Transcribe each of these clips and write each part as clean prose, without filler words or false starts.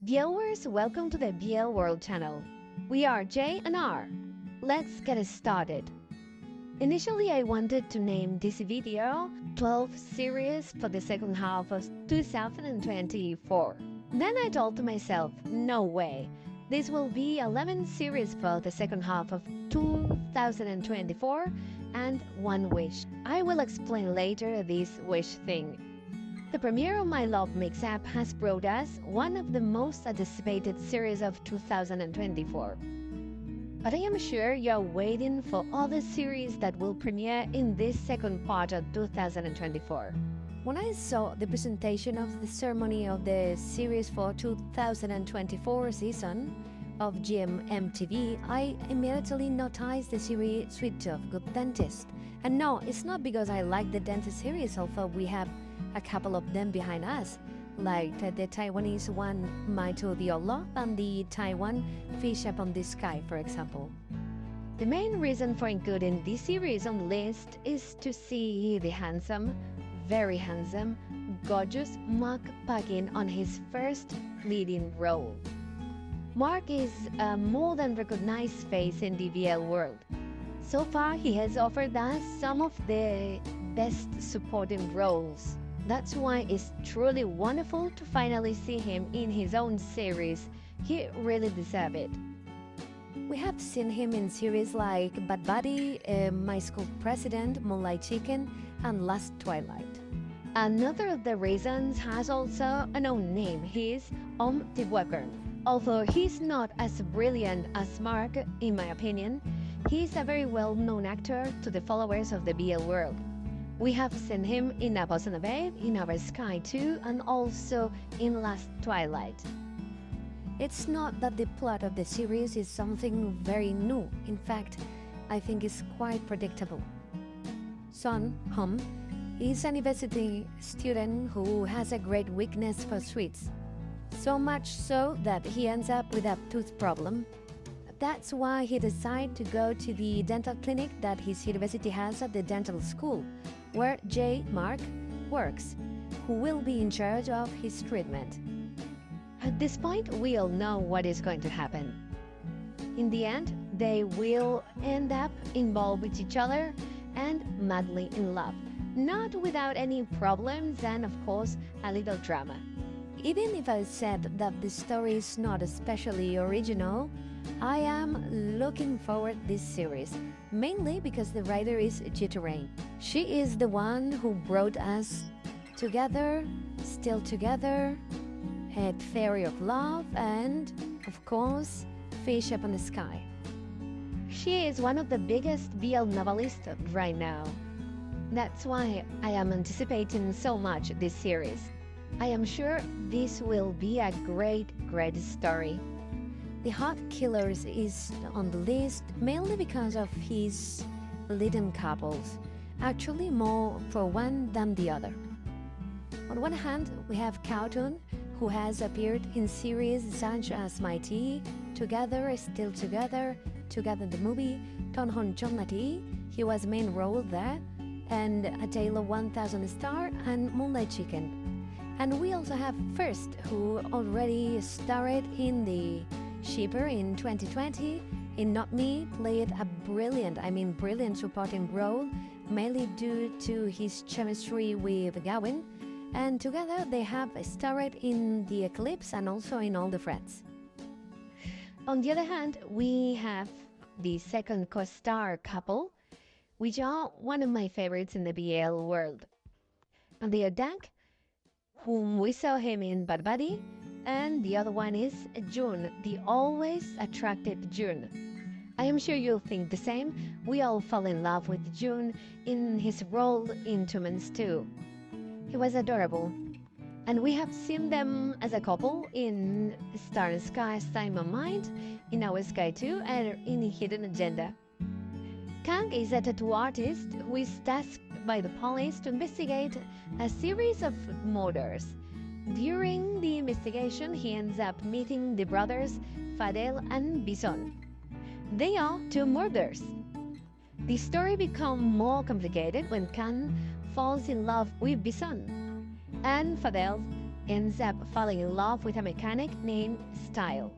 Viewers, welcome to the BL World channel. We are J and R. Let's get started. Initially, I wanted to name this video 12 series for the second half of 2024. Then I told myself, no way. This will be 11 series for the second half of 2024 and one wish. I will explain later this wish thing. The premiere of My Love Mix-Up has brought us one of the most anticipated series of 2024. But I am sure you're waiting for other series that will premiere in this second part of 2024. When I saw the presentation of the ceremony of the series for 2024 season of GMMTV, I immediately noticed the series Sweet of Good Dentist. And no, it's not because I like the dentist series, although we have a couple of them behind us, like the Taiwanese one Maito the Allah and the Taiwan Fish Up on the Sky, for example. The main reason for including this series on the list is to see the handsome, very handsome, gorgeous Mark Pagin on his first leading role. Mark is a more than recognized face in the VL world. So far, he has offered us some of the best supporting roles. That's why it's truly wonderful to finally see him in his own series. He really deserves it. We have seen him in series like Bad Buddy, My School President, Moonlight Chicken, and Last Twilight. Another of the reasons has also a known name. He's Tibuaker. Although he's not as brilliant as Mark, in my opinion, he's a very well-known actor to the followers of the BL world. We have seen him in A Boss and a Babe, in Our Sky 2, and also in Last Twilight. It's not that the plot of the series is something very new. In fact, I think it's quite predictable. Son Hum is a university student who has a great weakness for sweets. So much so that he ends up with a tooth problem. That's why he decided to go to the dental clinic that his university has at the dental school, where J. Mark works, who will be in charge of his treatment. At this point, we all know what is going to happen. In the end, they will end up involved with each other and madly in love, not without any problems and, of course, a little drama. Even if I said that the story is not especially original, I am looking forward to this series, mainly because the writer is Heroine. She is the one who brought us Together, Still Together, Head Fairy of Love, and, of course, Fish Up on the Sky. She is one of the biggest BL novelists right now. That's why I am anticipating so much this series. I am sure this will be a great story. The Hot Killers is on the list mainly because of his leading couples, actually more for one than the other. On one hand, we have Cowton, who has appeared in series such as Mighty, Together, Still Together, Together the Movie, Tonhon Chonlati, he was main role there, and A Tale of 1000 Star and Moonlight Chicken. And we also have First, who already starred in the Shipper in 2020, in Not Me, played a brilliant supporting role, mainly due to his chemistry with Gawain, and together they have starred in The Eclipse and also in All the Friends. On the other hand, we have the second co-star couple, which are one of my favorites in the BL world. And they are Addict, whom we saw him in Bad Buddy, and the other one is June, the always attractive June. I am sure you'll think the same. We all fell in love with June in his role in Two Men too. He was adorable. And we have seen them as a couple in Star and Sky's Time of Mind, in Our Sky 2, and in Hidden Agenda. Kang is a tattoo artist who is tasked by the police to investigate a series of murders. During the investigation, he ends up meeting the brothers Fadel and Bison. They are two murderers. The story becomes more complicated when Kang falls in love with Bison, and Fadel ends up falling in love with a mechanic named Style.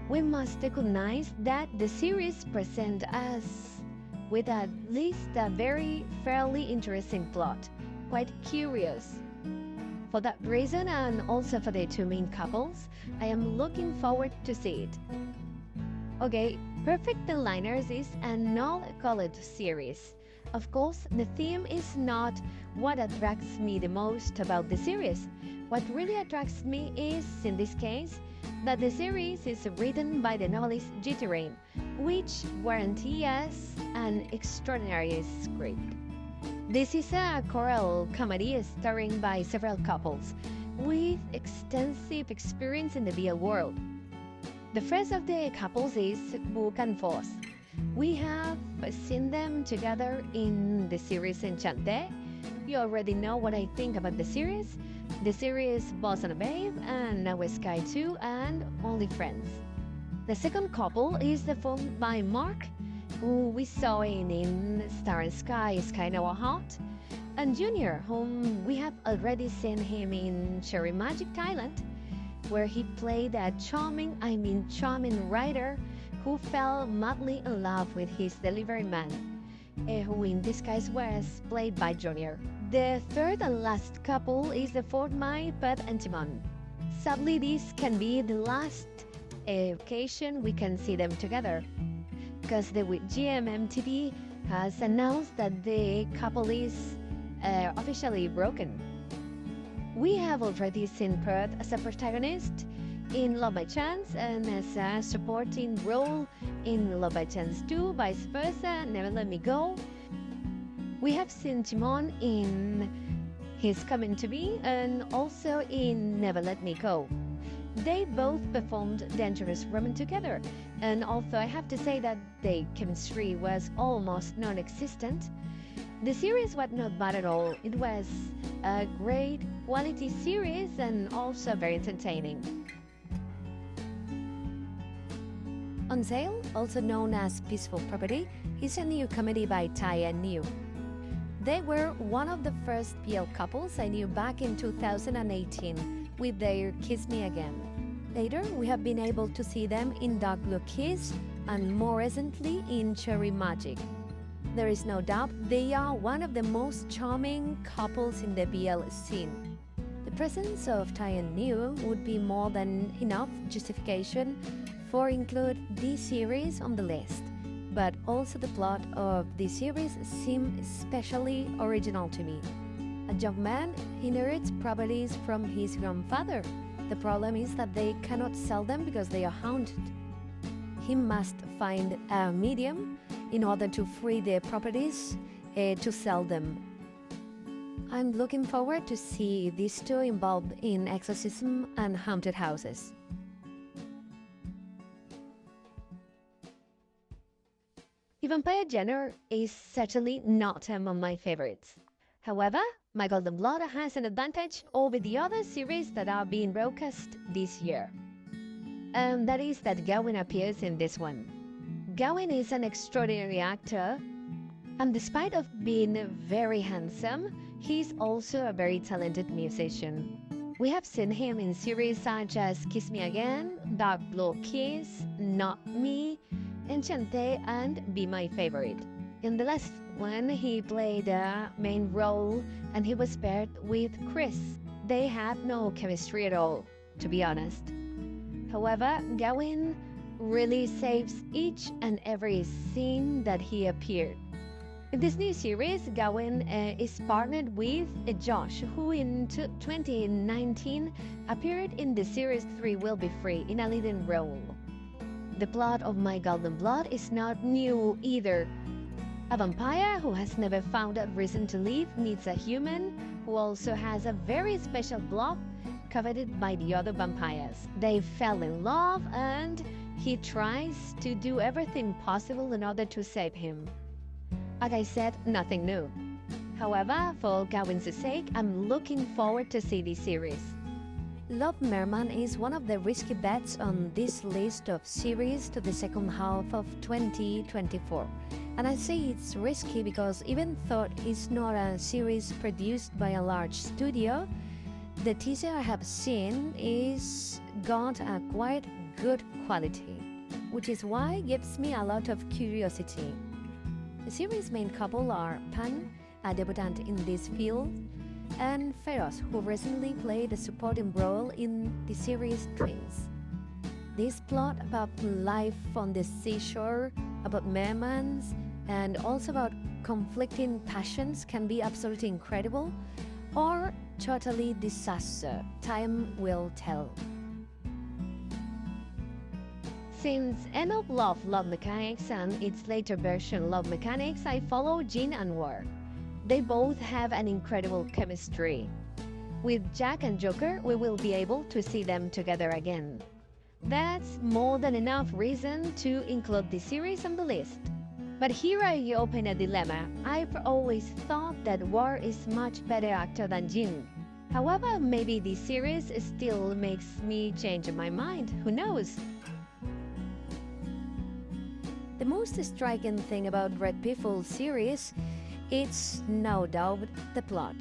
We must recognize that the series presents us with at least a very fairly interesting plot, quite curious. For that reason, and also for the two main couples, I am looking forward to see it. Okay, Perfect the Liners is a null-colored series. Of course, the theme is not what attracts me the most about the series. What really attracts me is, in this case, that the series is written by the novelist Heroine, which guarantees us an extraordinary script. This is a choral comedy starring by several couples with extensive experience in the BL world. The first of the couples is Book and Foss. We have seen them together in the series Enchanté. You already know what I think about the series. The series Boss and a Babe, and Now Sky 2, and Only Friends. The second couple is formed by Mark, who we saw in Star and Sky, Sky Now Hot, and Junior, whom we have already seen him in Cherry Magic Thailand, where he played a charming writer who fell madly in love with his delivery man, who in this case was played by Junior. The third and last couple is formed by Pat and Timon. Sadly, this can be the last occasion we can see them together, because the GMMTV has announced that the couple is officially broken. We have already seen Perth as a protagonist in Love by Chance and as a supporting role in Love by Chance 2, vice versa, Never Let Me Go. We have seen Timon in His Coming to Be and also in Never Let Me Go. They both performed Dangerous Women together, and although I have to say that their chemistry was almost non-existent, the series was not bad at all. It was a great quality series and also very entertaining. On Sale, also known as Peaceful Property, is a new comedy by Tai and New. They were one of the first BL couples I knew back in 2018 with their Kiss Me Again. Later, we have been able to see them in Dark Blue Kiss and more recently in Cherry Magic. There is no doubt they are one of the most charming couples in the BL scene. The presence of Tai and New would be more than enough justification for include this series on the list, but also the plot of this series seemed especially original to me. A young man inherits properties from his grandfather. The problem is that they cannot sell them because they are haunted. He must find a medium in order to free the properties to sell them. I'm looking forward to see these two involved in exorcism and haunted houses. The vampire genre is certainly not among my favorites. However, My Golden Blood has an advantage over the other series that are being broadcast this year. And that is that Gawain appears in this one. Gawain is an extraordinary actor, and despite of being very handsome, he's also a very talented musician. We have seen him in series such as Kiss Me Again, Dark Blue Kiss, Not Me, Enchanté, and Be My Favorite. In the last one, he played a main role and he was paired with Chris. They have no chemistry at all, to be honest. However, Gawain really saves each and every scene that he appeared. In this new series, Gawain is partnered with Josh, who in 2019 appeared in the series 3 Will Be Free in a leading role. The plot of My Golden Blood is not new either. A vampire who has never found a reason to live needs a human who also has a very special blood coveted by the other vampires. They fell in love and he tries to do everything possible in order to save him. Like I said, nothing new. However, for Gawain's sake, I'm looking forward to see this series. Love Merman is one of the risky bets on this list of series to the second half of 2024. And I say it's risky because even though it's not a series produced by a large studio, The teaser I have seen is got a quite good quality, which is why it gives me a lot of curiosity. The series' main couple are Pan, a debutant in this field, and Feroz, who recently played a supporting role in the series Twins. This plot about life on the seashore, about mermans, and also about conflicting passions can be absolutely incredible or totally disaster. Time will tell. Since End of Love, Love Mechanics and its later version Love Mechanics, I follow Jin and War. They both have an incredible chemistry. With Jack and Joker, we will be able to see them together again. That's more than enough reason to include this series on the list. But here I open a dilemma. I've always thought that War is much better actor than Jin. However, maybe this series still makes me change my mind. Who knows? The most striking thing about Red Peafowl series is no doubt the plot.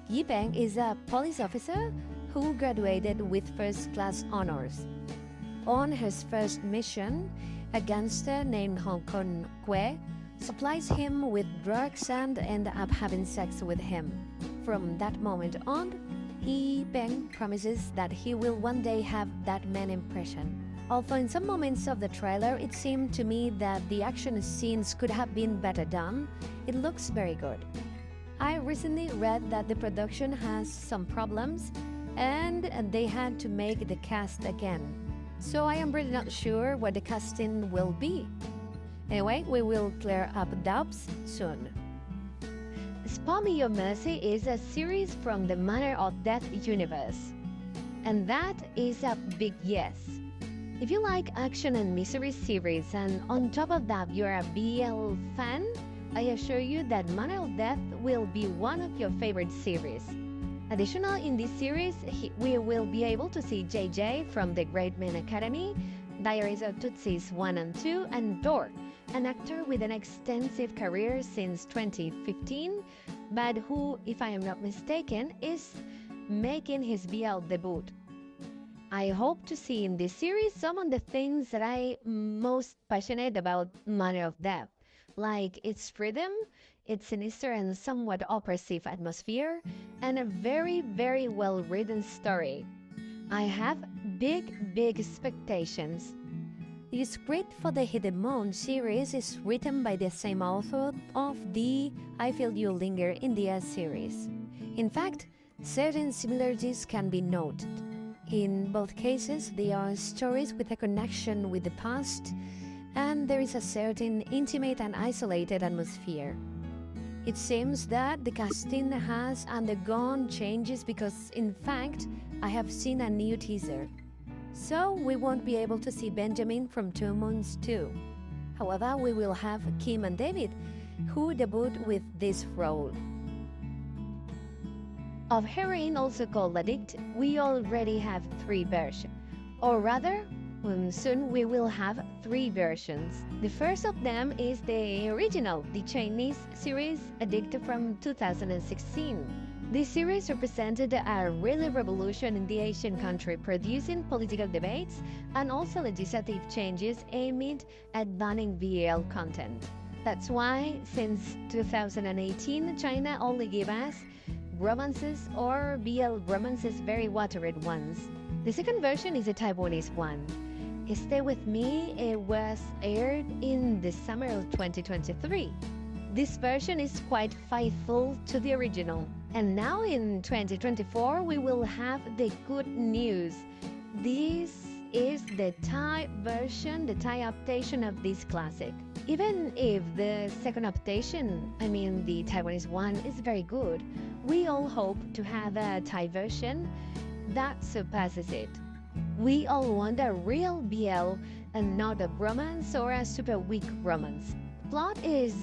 Yi Peng is a police officer who graduated with first-class honors. On his first mission, a gangster named Hong Kong Kwe supplies him with drugs and ends up having sex with him. From that moment on, Yi Peng promises that he will one day have that man impression. Although in some moments of the trailer it seemed to me that the action scenes could have been better done, it looks very good. I recently read that the production has some problems and they had to make the cast again. So I am really not sure what the casting will be. Anyway, we will clear up doubts soon. Spare Me Your Mercy is a series from the Manner of Death universe. And that is a big yes. If you like action and mystery series and on top of that you're a BL fan, I assure you that Manner of Death will be one of your favorite series. Additionally, in this series, we will be able to see JJ from the Great Men Academy, Diaries of Tootsies 1 and 2, and Dor, an actor with an extensive career since 2015, but who, if I am not mistaken, is making his BL debut. I hope to see in this series some of the things that I'm most passionate about Manner of Death, like its freedom, its sinister and somewhat oppressive atmosphere, and a very, very well-written story. I have big expectations. The script for the Hidden Moon series is written by the same author of the I Feel You Linger India series. In fact, certain similarities can be noted. In both cases, they are stories with a connection with the past, and there is a certain intimate and isolated atmosphere. It seems that the casting has undergone changes because, in fact, I have seen a new teaser. So we won't be able to see Benjamin from 2 Moons 2. However, we will have Kim and David, who debut with this role. Of Heroine, also called Addict, we already have 3 versions. Or rather, soon we will have 3 versions. The first of them is the original, the Chinese series Addict from 2016. This series represented a real revolution in the Asian country, producing political debates and also legislative changes aimed at banning BL content. That's why, since 2018, China only gave us romances or BL romances, very watered ones. The second version is a Taiwanese one. Stay With Me, it was aired in the summer of 2023. This version is quite faithful to the original. And now in 2024, we will have the good news. This is the Thai version, the Thai adaptation of this classic. Even if the second adaptation, the Taiwanese one, is very good, we all hope to have a Thai version that surpasses it. We all want a real BL and not a romance or a super weak romance. Plot is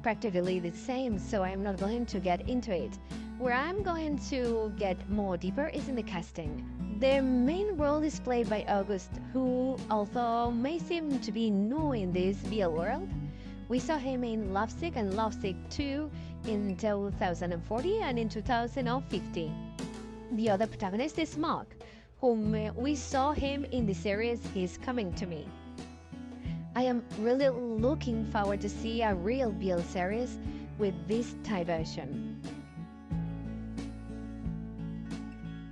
practically the same, so I'm not going to get into it. Where I'm going to get more deeper is in the casting. The main role is played by August, who, although may seem to be new in this BL world, we saw him in Lovesick and Lovesick 2 in 2040 and in 2050. The other protagonist is Mark, whom we saw him in the series He's Coming to Me. I am really looking forward to see a real BL series with this diversion.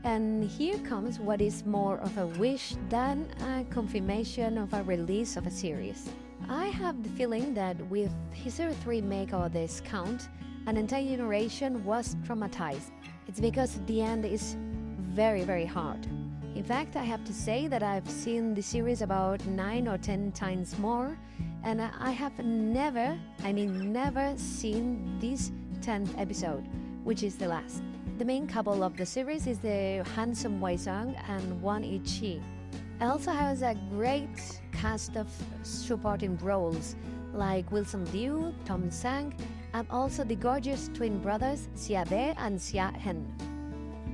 And here comes what is more of a wish than a confirmation of a release of a series. I have the feeling that with Hero 3 Make or This Count, an entire generation was traumatized. It's because the end is very, very hard. In fact, I have to say that I've seen the series about 9 or 10 times more, and I have never seen this 10th episode, which is the last. The main couple of the series is the handsome Wei Sung and Won Ich-hee. It also has a great cast of supporting roles like Wilson Liu, Tom Sang, and also the gorgeous twin brothers Xia Be and Xia Hen.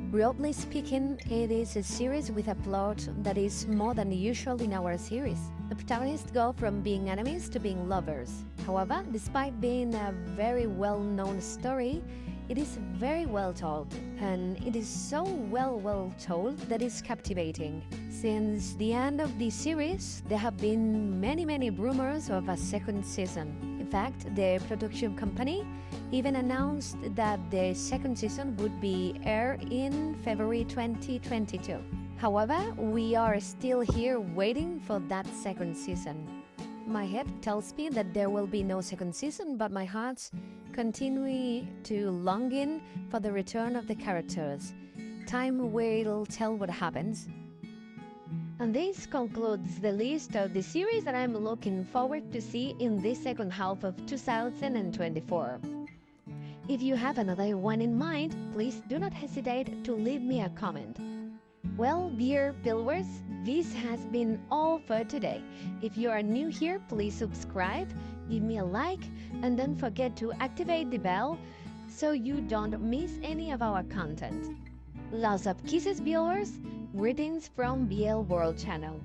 Broadly speaking, it is a series with a plot that is more than usual in our series. The protagonists go from being enemies to being lovers. However, despite being a very well-known story, it is very well told, and it is so well told that it's captivating. Since the end of the series, there have been many rumors of a second season. In fact, the production company even announced that the second season would be aired in February 2022. However, we are still here waiting for that second season. My head tells me that there will be no second season, but my heart's continuing to longing for the return of the characters. Time will tell what happens. And this concludes the list of the series that I'm looking forward to see in this second half of 2024. If you have another one in mind, please do not hesitate to leave me a comment. Well, dear viewers, this has been all for today. If you are new here, please subscribe, give me a like, and don't forget to activate the bell so you don't miss any of our content. Lots of kisses, viewers. Greetings from BL World Channel.